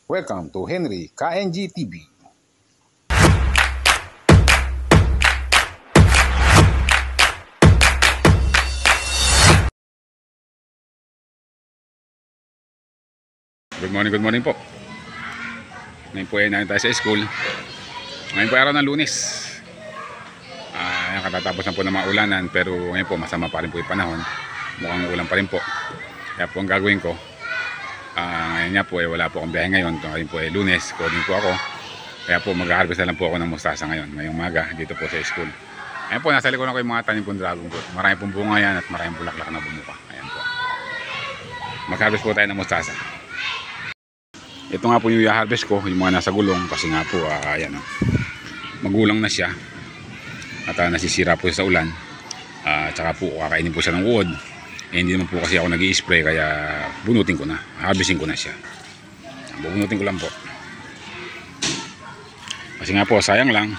Welcome to Henry KNG TV. Good morning po. Ngayon po ay tayo sa school. Ngayon po araw ng Lunes. Katatapos na po ng mga ulanan, pero ngayon po masama pa rin po yung panahon. Mukhang ulan pa rin po. Kaya po ang gagawin ko, ngayon nga po wala po akong biyahe ngayon. Ngayon po ay Lunes, coding po ako. Kaya po mag-harvest na lang po ako ng mustasa ngayong maga dito po sa school. Ngayon po nasa likod ako yung mga tanim kong dragon fruit. Marami pong bunga yan at maraming bulaklak na bumuka. Ayan po. Mag-harvest po tayo ng mustasa. Ito nga po yung i-harvest ko, yung mga nasa gulong, kasi nga po ayan, magulang na siya at nasisira po sa ulan. Tsaka po kakainin po siya ng uod. Hindi naman po kasi ako nag-i-spray, kaya bunutin ko na, harvesting ko na siya. Bunutin ko lang po. Kasi nga po sayang lang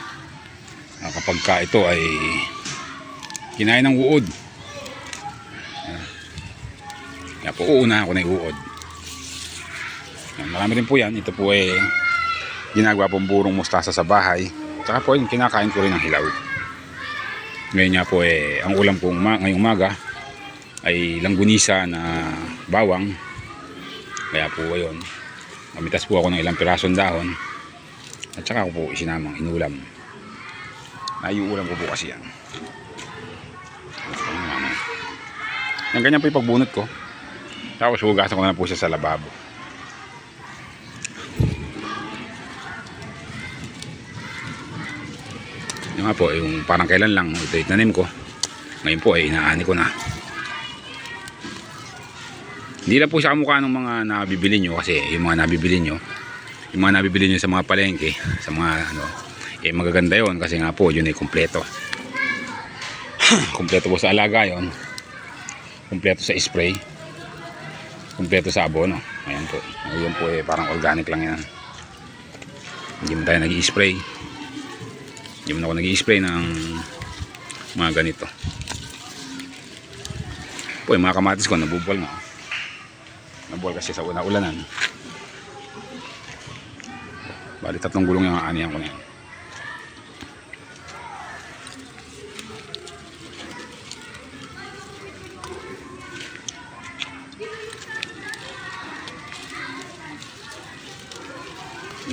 kapag ka ito ay kinain ng uod. Kaya po uuna ako na yung uod. Marami rin po yan. Ito po ay ginagawa pong burong mustasa sa bahay. Tsaka po yung kinakain ko rin ng hilaw. Ngayon nga po ang ulam ko ngayong umaga ay langgunisa na bawang. Kaya po ayun, mamitas po ako ng ilang pirasong dahon. At saka ko po isinamang inulam. Naiuulam ko po kasi yan. Yan ganyan po yung pagbunot ko. Tapos hugasan ko na po siya sa lababo. Yung nga po, yung parang kailan lang ito itanim ko. Ngayon po ay inaani ko na. Hindi lang po siya kamukha ng mga nabibili nyo, kasi yung mga nabibili nyo sa mga palengke, sa mga magaganda yon, kasi nga po yun ay kumpleto. Kumpleto po sa alaga yon, kumpleto sa spray, kumpleto sa abono. Ayan po, yun po parang organic lang yan. Hindi mo tayo nag-i-spray. Hindi mo na ako nag-i-spray ng mga ganito. Po yung mga kamatis ko nabubuwal na. Nabuwal kasi sa ulanan. Bali 3 gulong yung aanihan ko na yan.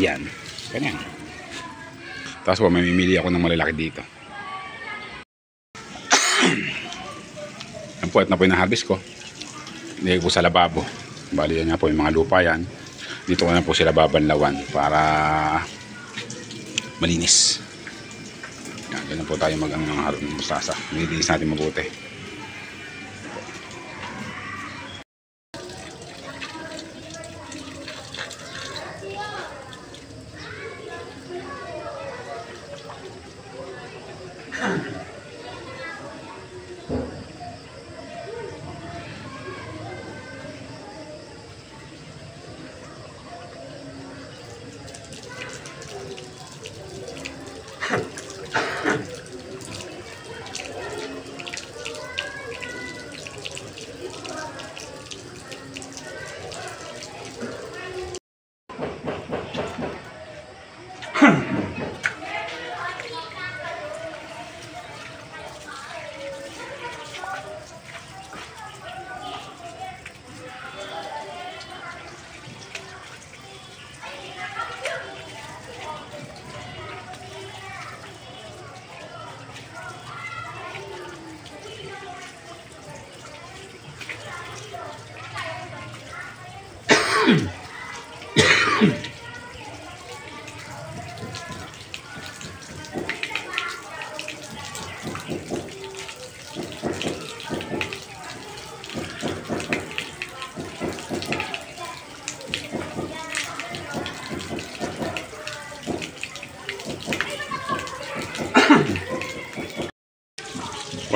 Yan. Ganyan. Tapos po mamimili ako ng malalaki dito. Yan po, at na po yung harvest ko. Nilagay po sa lababo. Bali yan nga po yung mga lupa yan. Dito ko na po sila babanlawan para malinis. Yan, ganyan po tayo mag-harvest ng mustasa. Nilinis natin mabuti.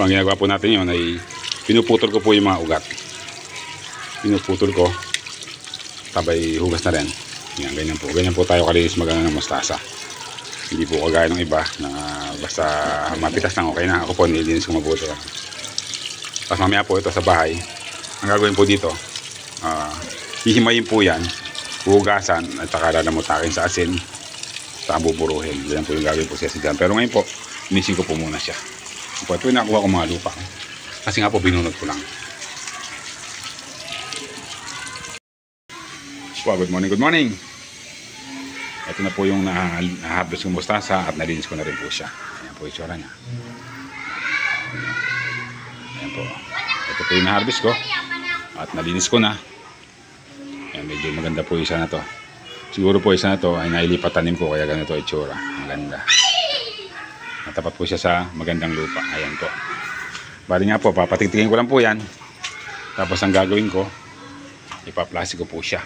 Ang ginagawa po natin yun ay pinuputol ko po yung mga ugat. Pinuputol ko, tabay hugas na rin. Yan, ganyan po. Ganyan po tayo kalinis magana ng mustasa. Hindi po kagaya ng iba na basta mapitas lang okay na. Ako po nililinis ko mabuti. Tapos mamaya po ito sa bahay. Ang gagawin po dito, hihimayin po yan. hugasan at saka lalamutakin sa asin, saka buburuhin. Yan po yung gagawin po siya dyan. Pero ngayon po, inisin ko po muna siya. Ito yung nakuha ko mga lupa. Kasi nga po binunod ko lang. Wow, good morning, good morning. Ito na po yung naharvest kong mustasa at nalinis ko na rin po siya. Ayan po yung tsura niya. Ayan po. Ito po yung naharvest ko at nalinis ko na. Ayan, medyo maganda po yung isa na to. Siguro po isa na to ay nailipat tanim ko kaya ganito yung tsura. Maganda. Natapat po siya sa magandang lupa. Ayan po. Bali nga po, papatigtingin ko lang po yan. Tapos ang gagawin ko, ipaplastic ko po siya.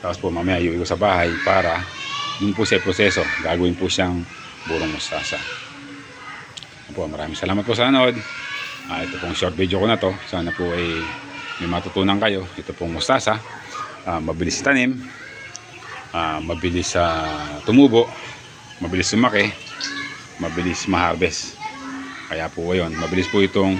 Tapos po mamaya iuwi ko sa bahay para dun po siya proseso. Gagawin po siyang burong mustasa. Po, maraming salamat po sa nanood. Ito pong short video ko na to. Sana po ay may matutunan kayo. Ito pong mustasa. Mabilis tanim. Mabilis tumubo. Mabilis lumaki. Mabilis ma-harvest. Kaya po yun. Mabilis po itong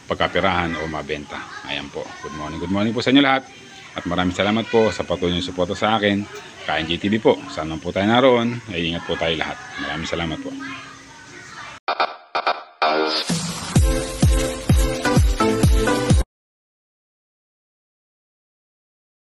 pagkapirahan o mabenta. Ayan po. Good morning po sa inyo lahat. At maraming salamat po sa patuloy ng suporta sa akin. KNJ TV po. Saan man po tayo naroon, ay ingat po tayo lahat. Maraming salamat po.